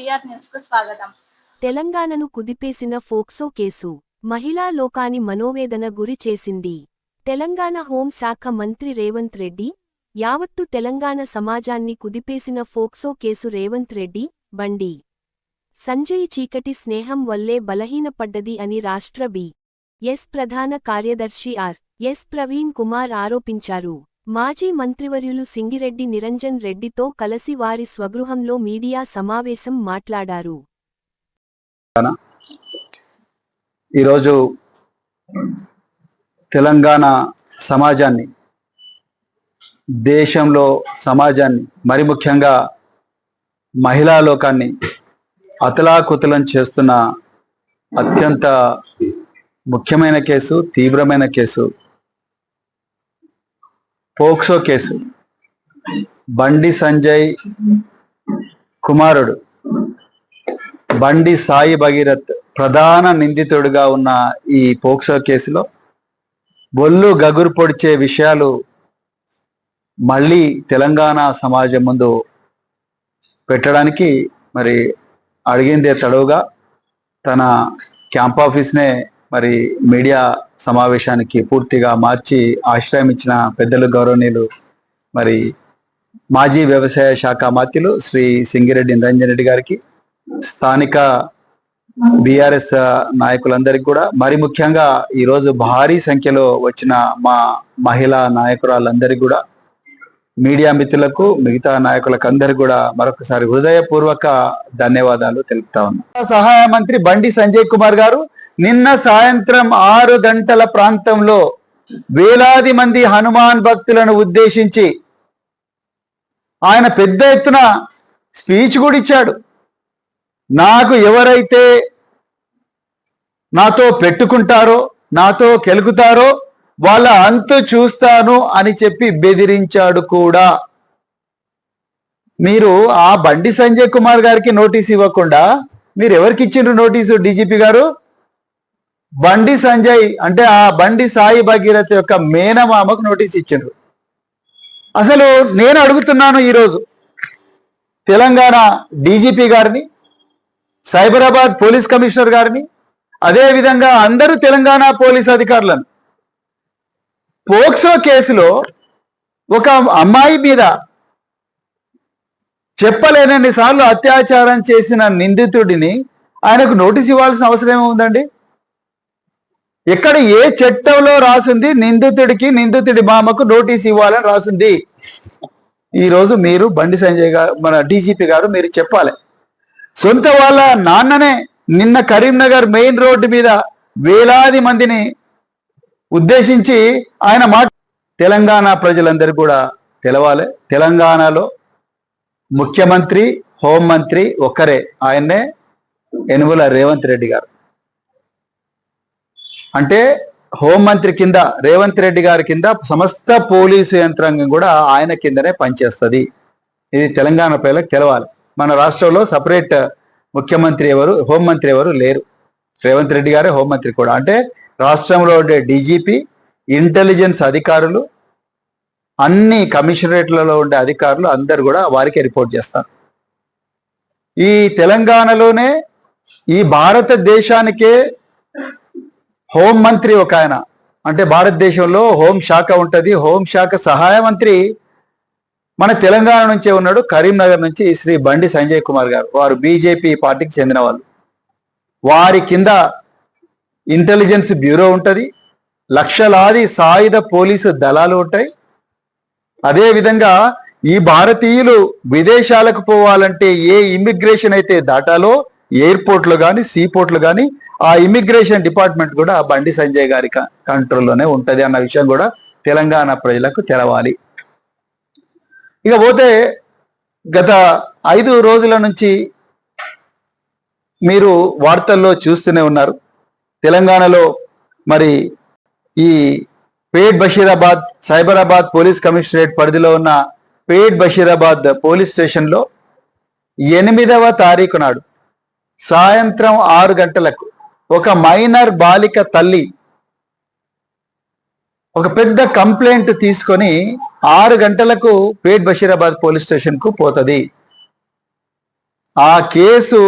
VR news కు స్వాగతం. తెలంగాణను కుదిపేసిన ఫోక్సో కేసు మహిళా లోకాన్ని మనోవేదన గురి చేసింది. తెలంగాణ హోం శాఖ మంత్రి రేవంత్ రెడ్డి, యావత్తు తెలంగాణ సమాజాన్ని కుదిపేసిన ఫోక్సో కేసు రేవంత్ రెడ్డి, బండి సంజయ్ చీకటి స్నేహం వల్లే బలహీనపడ్డది అని రాష్ట్ర బి.ఎస్. ప్రధాన కార్యదర్శి ఆర్.ఎస్. ప్రవీణ్ కుమార్ ఆరోపించారు. మాజీ మంత్రివర్యులు సింగిరెడ్డి నిరంజన్ రెడ్డితో కలసి వారి స్వగృహంలో మీడియా సమావేశం మాట్లాడారు. ఈరోజు తెలంగాణ సమాజాన్ని, దేశంలో సమాజాన్ని, మరి ముఖ్యంగా మహిళా లోకాన్ని అతలాకుతలం చేస్తున్న అత్యంత ముఖ్యమైన కేసు, తీవ్రమైన case POCSO case. Bandi Sanjay కుమారుడు బండి సాయి భగీరథ్ ప్రధాన నిందితుడిగా ఉన్న ఈ పోక్సో కేసులో బొల్లు గగురు పొడిచే విషయాలు మళ్ళీ తెలంగాణ సమాజం ముందు పెట్టడానికి మరి అడిగిందే తడవుగా తన క్యాంప్ ఆఫీస్నే మరి మీడియా సమావేశానికి పూర్తిగా మార్చి ఆశ్రయం ఇచ్చిన పెద్దలు, గౌరవనీయులు మరి మాజీ వ్యవసాయ శాఖ మంత్రులు శ్రీ సింగిరెడ్డి నిరంజన్ రెడ్డి గారికి, స్థానిక బీఆర్ఎస్ నాయకులందరికీ కూడా, మరి ముఖ్యంగా ఈరోజు భారీ సంఖ్యలో వచ్చిన మా మహిళా నాయకురాలందరికీ కూడా, మీడియా మిత్రులకు, మిగతా నాయకులకు అందరికీ కూడా మరొకసారి హృదయపూర్వక ధన్యవాదాలు తెలుపుతా ఉన్నా. సహాయ మంత్రి బండి సంజయ్ కుమార్ గారు నిన్న సాయంత్రం 6 గంటల ప్రాంతంలో వేలాది మంది హనుమాన్ భక్తులను ఉద్దేశించి ఆయన పెద్ద ఎత్తున స్పీచ్ కూడా ఇచ్చాడు. నాకు ఎవరైతే నాతో పెట్టుకుంటారో, నాతో కెలుకుతారో వాళ్ళ అంతు చూస్తాను అని చెప్పి బెదిరించాడు కూడా. మీరు ఆ బండి సంజయ్ కుమార్ గారికి నోటీస్ ఇవ్వకుండా మీరు ఎవరికి ఇచ్చిండ్రు నోటీసు? డీజీపీ గారు బండి సంజయ్ అంటే ఆ బండి సాయి భగీరథ్ యొక్క మేనమామకు నోటీస్ ఇచ్చిండ్రు. అసలు నేను అడుగుతున్నాను ఈరోజు తెలంగాణ డీజీపీ గారిని, సైబరాబాద్ పోలీస్ కమిషనర్ గారిని, అదేవిధంగా అందరూ తెలంగాణ పోలీస్ అధికారులను, పోక్సో కేసులో ఒక అమ్మాయి మీద చెప్పలేనన్ని సార్లు అత్యాచారం చేసిన నిందితుడిని ఆయనకు నోటీస్ ఇవ్వాల్సిన అవసరం ఏముందండి? ఎక్కడ ఏ చట్టంలో రాసింది నిందితుడికి, నిందితుడి మామకు నోటీస్ ఇవ్వాలని రాసింది? ఈరోజు మీరు బండి సంజయ్ గారు, మన డీజీపీ గారు మీరు చెప్పాలి. సొంత వాళ్ళ నాన్ననే నిన్న కరీంనగర్ మెయిన్ రోడ్డు మీద వేలాది మందిని ఉద్దేశించి ఆయన తెలంగాణ ప్రజలందరూ కూడా తెలవాలి. తెలంగాణలో ముఖ్యమంత్రి, హోంమంత్రి ఒక్కరే, ఆయన్నే యనుమల రేవంత్ రెడ్డి గారు. అంటే హోంమంత్రి కింద రేవంత్ రెడ్డి గారి కింద సమస్త పోలీసు యంత్రాంగం కూడా ఆయన కిందనే పనిచేస్తుంది. ఇది తెలంగాణ ప్రజలకు తెలవాలి. మన రాష్ట్రంలో సపరేట్ ముఖ్యమంత్రి ఎవరు, హోంమంత్రి ఎవరు లేరు. రేవంత్ రెడ్డి గారే హోంమంత్రి కూడా. అంటే రాష్ట్రంలో ఉండే డీజీపీ, ఇంటెలిజెన్స్ అధికారులు, అన్ని కమిషనరేట్లలో ఉండే అధికారులు అందరు కూడా వారికే రిపోర్ట్ చేస్తారు. ఈ తెలంగాణలోనే ఈ భారతదేశానికే హోంమంత్రి ఒక ఆయన, అంటే భారతదేశంలో హోంశాఖ ఉంటుంది, హోంశాఖ సహాయ మంత్రి మన తెలంగాణ నుంచే ఉన్నాడు, కరీంనగర్ నుంచి శ్రీ బండి సంజయ్ కుమార్ గారు. వారు బీజేపీ పార్టీకి చెందిన వాళ్ళు. వారి కింద ఇంటెలిజెన్స్ బ్యూరో ఉంటుంది, లక్షలాది సాయుధ పోలీసు దళాలు ఉంటాయి. అదేవిధంగా ఈ భారతీయులు విదేశాలకు పోవాలంటే ఏ ఇమిగ్రేషన్ అయితే దాటాలో, ఎయిర్పోర్ట్లు కానీ, సీపోర్ట్లు కానీ, ఆ ఇమిగ్రేషన్ డిపార్ట్మెంట్ కూడా బండి సంజయ్ గారి కంట్రోల్లోనే ఉంటుంది అన్న విషయం కూడా తెలంగాణ ప్రజలకు తెలవాలి. ఇక పోతే గత 5 రోజుల నుంచి మీరు వార్తల్లో చూస్తూనే ఉన్నారు. తెలంగాణలో మరి ఈ పేట్ బషీరాబాద్, సైబరాబాద్ పోలీస్ కమిషనరేట్ పరిధిలో ఉన్న పేట్ బషీరాబాద్ పోలీస్ స్టేషన్లో 8వ తారీఖు నాడు సాయంత్రం 6 గంటలకు ఒక మైనర్ బాలిక తల్లి ఒక పెద్ద కంప్లైంట్ తీసుకొని 6 గంటలకు పేట్ బషీరాబాద్ పోలీస్ స్టేషన్ కు పోతుంది. ఆ కేసు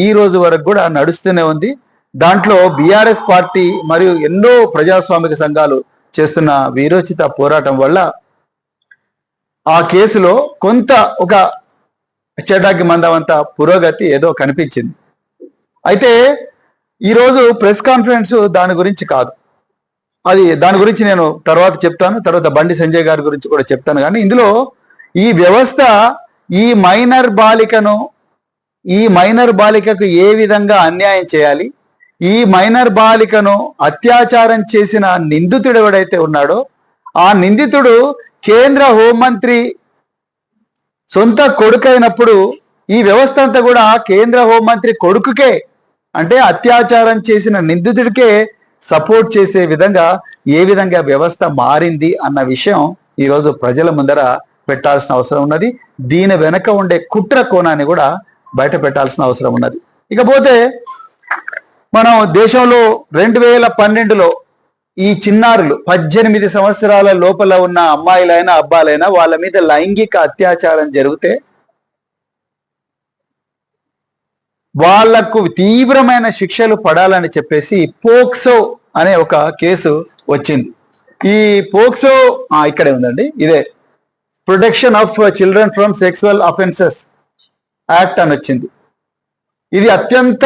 ఈ రోజు వరకు కూడా నడుస్తూనే ఉంది. దాంట్లో బీఆర్ఎస్ పార్టీ మరియు ఎన్నో ప్రజాస్వామిక సంఘాలు చేస్తున్న వీరోచిత పోరాటం వల్ల ఆ కేసులో కొంత ఒక చెడ్డాకి మందవంత పురోగతి ఏదో కనిపించింది. అయితే ఈరోజు ప్రెస్ కాన్ఫరెన్స్ దాని గురించి కాదు, దాని గురించి నేను తర్వాత చెప్తాను, తర్వాత బండి సంజయ్ గారి గురించి కూడా చెప్తాను. కానీ ఇందులో ఈ వ్యవస్థ ఈ మైనర్ బాలికకు ఏ విధంగా అన్యాయం చేయాలి, ఈ మైనర్ బాలికను అత్యాచారం చేసిన నిందితుడు ఎవడైతే ఉన్నాడో ఆ నిందితుడు కేంద్ర హోంమంత్రి సొంత కొడుకైనప్పుడు ఈ వ్యవస్థ అంతా కూడా కేంద్ర హోంమంత్రి కొడుకుకే, అంటే అత్యాచారం చేసిన నిందితుడికే సపోర్ట్ చేసే విధంగా ఏ విధంగా వ్యవస్థ మారింది అన్న విషయం ఈరోజు ప్రజల ముందర పెట్టాల్సిన అవసరం ఉన్నది. దీని వెనక ఉండే కుట్ర కోణాన్ని కూడా బయట పెట్టాల్సిన అవసరం ఉన్నది. ఇకపోతే మనం దేశంలో 2012లో ఈ చిన్నారులు 18 సంవత్సరాల లోపల ఉన్న అమ్మాయిలైనా అబ్బాయిలైనా వాళ్ళ మీద లైంగిక అత్యాచారం జరిగితే వాళ్లకు తీవ్రమైన శిక్షలు పడాలని చెప్పేసి పోక్సో అనే ఒక కేసు వచ్చింది. ఈ పోక్సో ఇక్కడే ఉందండి, ఇదే protection of children from sexual offences act అని వచ్చింది. ఇది అత్యంత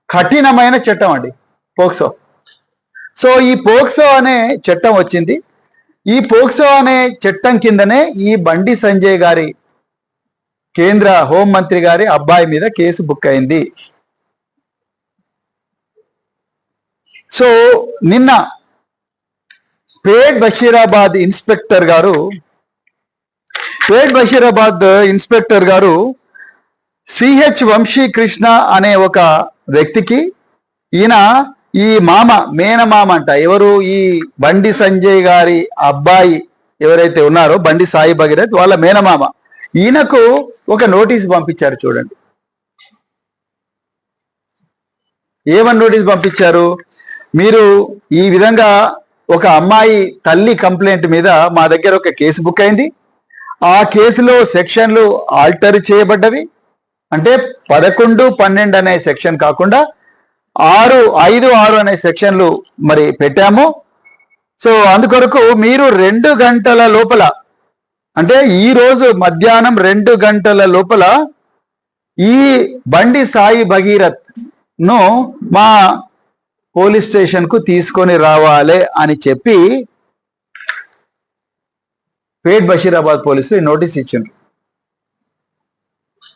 కఠినమైన చట్టం అండి పోక్సో. సో ఈ పోక్సో అనే చట్టం వచ్చింది. ఈ పోక్సో అనే చట్టం కిందనే ఈ బండి సంజయ్ గారి కేంద్ర హోంమంత్రి గారి అబ్బాయి మీద కేసు బుక్ అయింది. సో నిన్న పేట్ బషీరాబాద్ ఇన్స్పెక్టర్ గారు సిహెచ్ వంశీకృష్ణ అనే ఒక వ్యక్తికి, ఈయన ఈ మేనమామ అంట, ఎవరు ఈ బండి సంజయ్ గారి అబ్బాయి ఎవరైతే ఉన్నారో బండి సాయి భగీరథ్ వాళ్ళ మేనమామ, ఈయనకు ఒక నోటీస్ పంపించారు. చూడండి ఏమని నోటీస్ పంపించారు, మీరు ఈ విధంగా ఒక అమ్మాయి తల్లి కంప్లైంట్ మీద మా దగ్గర ఒక కేసు బుక్ అయింది, ఆ కేసులో సెక్షన్లు ఆల్టర్ చేయబడ్డవి, అంటే 11, 12 అనే సెక్షన్ కాకుండా 6, 5, 6 అనే సెక్షన్లు మరి పెట్టాము. సో అందుకొరకు మీరు 2 గంటల లోపల, అంటే ఈ రోజు మధ్యాహ్నం 2 గంటల లోపల ఈ బండి సాయి భగీరథ్ ను మా పోలీస్ స్టేషన్ కు తీసుకొని రావాలి అని చెప్పి పేట్ బషీరాబాద్ పోలీసులు నోటీస్ ఇచ్చిండ్రు.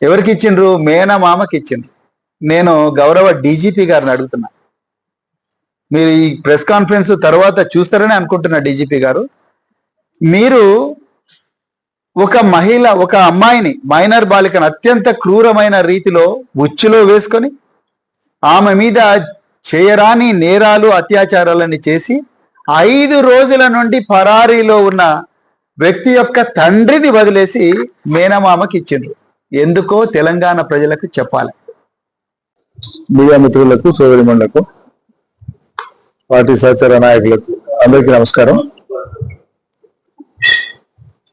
ఎవరికి ఇచ్చిండ్రు? మేనమామకి ఇచ్చిండ్రు. నేను గౌరవ డీజీపీ గారిని అడుగుతున్నా, మీరు ఈ ప్రెస్ కాన్ఫరెన్స్ తర్వాత చూస్తారని అనుకుంటున్నా. డీజీపీ గారు, మీరు ఒక అమ్మాయిని, మైనర్ బాలికను అత్యంత క్రూరమైన రీతిలో ఉచ్చులో వేసుకొని ఆమె మీద చేయరాని నేరాలు, అత్యాచారాలని చేసి 5 రోజుల నుండి పరారీలో ఉన్న వ్యక్తి యొక్క తండ్రిని వదిలేసి మేనమామకి ఇచ్చిండ్రు. ఎందుకో తెలంగాణ ప్రజలకు చెప్పాలి. మీడియా మిత్రులకు, సోదరిమణులకు, పార్టీ సహచర నాయకులకు అందరికీ నమస్కారం.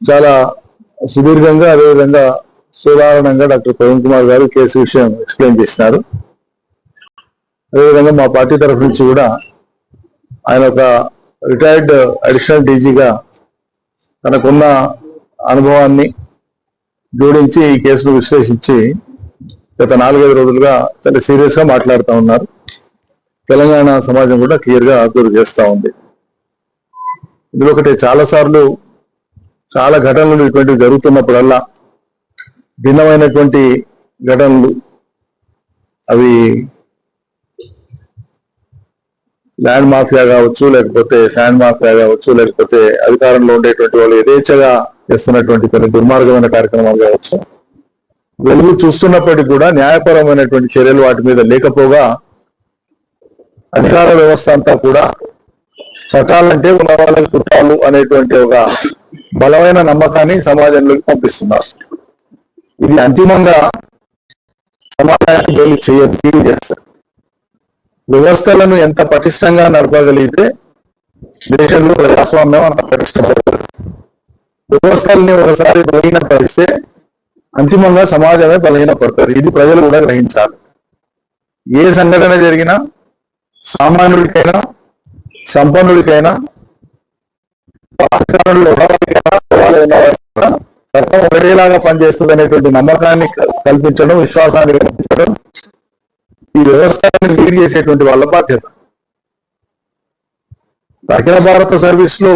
చాలా సుదీర్ఘంగా, అదేవిధంగా సాధారణంగా డాక్టర్ ప్రవీణ్ కుమార్ గారు కేసు విషయం ఎక్స్ప్లెయిన్ చేసినారు. అదేవిధంగా మా పార్టీ తరఫు నుంచి కూడా ఆయన ఒక రిటైర్డ్ అడిషనల్ డీజీగా తనకున్న అనుభవాన్ని జోడించి ఈ కేసును విశ్లేషించి గత 4-5 రోజులుగా చాలా సీరియస్ గా మాట్లాడుతూ ఉన్నారు. తెలంగాణ సమాజం కూడా క్లియర్ గా అబ్జర్వ్ చేస్తూ ఉంది. ఇందులో ఒకటి, చాలా ఘటనలు ఇటువంటివి జరుగుతున్నప్పుడల్లా భిన్నమైనటువంటి ఘటనలు, అవి ల్యాండ్ మాఫియా కావచ్చు, లేకపోతే శాండ్ మాఫియా కావచ్చు, లేకపోతే అధికారంలో ఉండేటువంటి వాళ్ళు యథేచ్ఛగా చేస్తున్నటువంటి కొన్ని దుర్మార్గమైన కార్యక్రమాలు కావచ్చు, వెలుగు చూస్తున్నప్పటికీ కూడా న్యాయపరమైనటువంటి చర్యలు వాటి మీద లేకపోగా అధికార వ్యవస్థ అంతా కూడా చట్టాలంటే ఉన్న వాళ్ళకి చుట్టాలు అనేటువంటి ఒక బలమైన నమ్మకాన్ని సమాజంలోకి పంపిస్తున్నారు. ఇది అంతిమంగా సమాజానికి బోలి చేస్తారు. వ్యవస్థలను ఎంత పటిష్టంగా నడపగలిగితే దేశంలో ప్రజాస్వామ్యం అంత పటిష్టపడుతుంది. వ్యవస్థల్ని ఒకసారి బలహీనపరిస్తే అంతిమంగా సమాజమే బలహీనపడుతుంది. ఇది ప్రజలు కూడా గ్రహించాలి. ఏ సంఘటన జరిగినా సామాన్యుడికైనా సంపన్నుడికైనా చట్టం ఒకటేలాగా పనిచేస్తుంది అనేటువంటి నమ్మకాన్ని కల్పించడం, విశ్వాసాన్ని కల్పించడం ఈ వ్యవస్థని లీడ్ చేసేటువంటి వాళ్ళ బాధ్యత. అఖిల భారత సర్వీస్ లో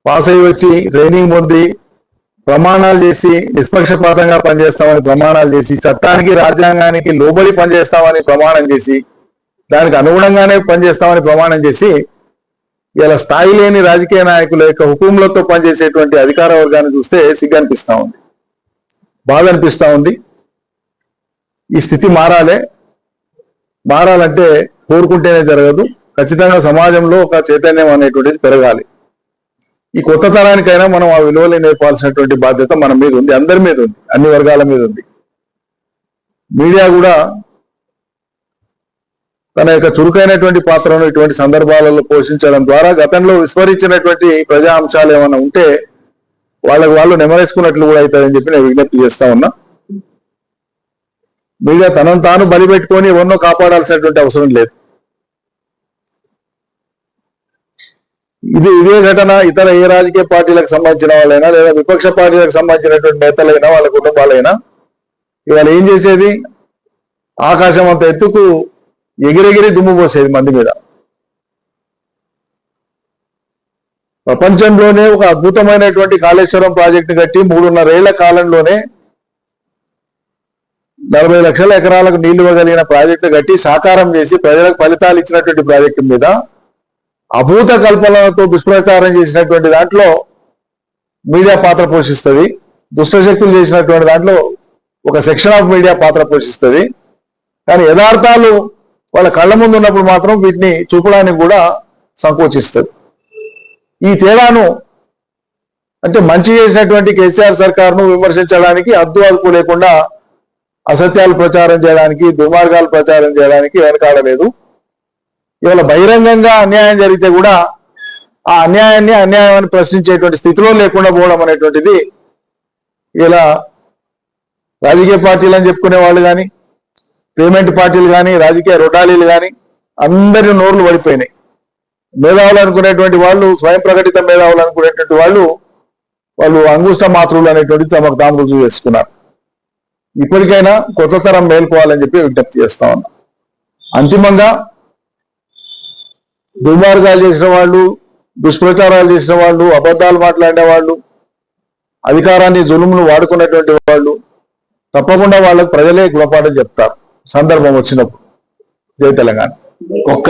పాస్ అయ్యి వచ్చి ట్రైనింగ్ పొంది ప్రమాణాలు చేసి నిష్పక్షపాతంగా పనిచేస్తామని ప్రమాణాలు చేసి చట్టానికి రాజ్యాంగానికి లోబడి పనిచేస్తామని ప్రమాణం చేసి దానికి అనుగుణంగానే పనిచేస్తామని ప్రమాణం చేసి ఇలా స్థాయి లేని రాజకీయ నాయకుల యొక్క హుకుంలతో పనిచేసేటువంటి అధికార వర్గాన్ని చూస్తే సిగ్గు అనిపిస్తా ఉంది, బాధ అనిపిస్తా ఉంది. ఈ స్థితి మారాలంటే కోరుకుంటేనే జరగదు. ఖచ్చితంగా సమాజంలో ఒక చైతన్యం అనేటువంటిది పెరగాలి. ఈ కొత్త తరానికైనా మనం ఆ విలువలు నేర్పాల్సినటువంటి బాధ్యత మన మీద ఉంది, అందరి మీద ఉంది, అన్ని వర్గాల మీద ఉంది. మీడియా కూడా తన యొక్క చురుకైనటువంటి పాత్రను ఇటువంటి సందర్భాలలో పోషించడం ద్వారా గతంలో విస్మరించినటువంటి ప్రజా అంశాలు ఏమైనా ఉంటే వాళ్ళు నెమరేసుకున్నట్లు కూడా అవుతాయని చెప్పి నేను విజ్ఞప్తి చేస్తా ఉన్నా. మీడియా తనను తాను బలిపెట్టుకొని ఎవరినో కాపాడాల్సినటువంటి అవసరం లేదు. ఇదే ఘటన ఇతర ఏ రాజకీయ పార్టీలకు సంబంధించిన వాళ్ళైనా లేదా విపక్ష పార్టీలకు సంబంధించినటువంటి నేతలైనా వాళ్ళ కుటుంబాలైనా ఇవాళ ఏం చేసేది, ఆకాశం అంత ఎత్తుకు ఎగిరెగిరి దుమ్ము పోసేది మంది మీద. ప్రపంచంలోనే ఒక అద్భుతమైనటువంటి కాళేశ్వరం ప్రాజెక్టు కట్టి 3.5 ఏళ్ల కాలంలోనే 40 లక్షల ఎకరాలకు నీళ్లు ఇవ్వగలిగిన ప్రాజెక్టు కట్టి సాకారం చేసి ప్రజలకు ఫలితాలు ఇచ్చినటువంటి ప్రాజెక్టు మీద అభూత కల్పనలతో దుష్ప్రచారం చేసినటువంటి దాంట్లో మీడియా పాత్ర పోషిస్తుంది. దుష్టశక్తులు చేసినటువంటి దాంట్లో ఒక సెక్షన్ ఆఫ్ మీడియా పాత్ర పోషిస్తుంది. కానీ యథార్థాలు వాళ్ళ కళ్ళ ముందు ఉన్నప్పుడు మాత్రం వీటిని చూపడానికి కూడా సంకోచిస్తుంది. ఈ తేడాను అంటే మంచి చేసినటువంటి కేసీఆర్ సర్కార్ను విమర్శించడానికి అదుపు లేకుండా అసత్యాలు ప్రచారం చేయడానికి, దుర్మార్గాలు ప్రచారం చేయడానికి వెనకాడలేదు. ఇవాళ బహిరంగంగా అన్యాయం జరిగితే కూడా ఆ అన్యాయాన్ని అన్యాయాన్ని ప్రశ్నించేటువంటి స్థితిలో లేకుండా పోవడం అనేటువంటిది ఇలా రాజకీయ పార్టీలు అని చెప్పుకునే వాళ్ళు కానీ, పేమెంట్ పార్టీలు కానీ, రాజకీయ రొటాలీలు కానీ అందరి నోర్లు పడిపోయినాయి. మేధావులు అనుకునేటువంటి వాళ్ళు, స్వయం ప్రకటిత మేధావులు అనుకునేటువంటి వాళ్ళు అంగుష్ట మాతృలు అనేటువంటిది తమకు తాము రుజువు చేసుకున్నారు. ఇప్పటికైనా కొత్త తరం మేల్కోవాలని చెప్పి విజ్ఞప్తి చేస్తా ఉన్నా. అంతిమంగా దుర్మార్గాలు చేసిన వాళ్ళు, దుష్ప్రచారాలు చేసిన వాళ్ళు, అబద్ధాలు మాట్లాడిన వాళ్ళు, అధికారాన్ని జులుమును వాడుకున్నటువంటి వాళ్ళు తప్పకుండా వాళ్ళకు ప్రజలే గుణపాఠం చెప్తారు సందర్భం వచ్చినప్పుడు. జై తెలంగాణ. ఒక్క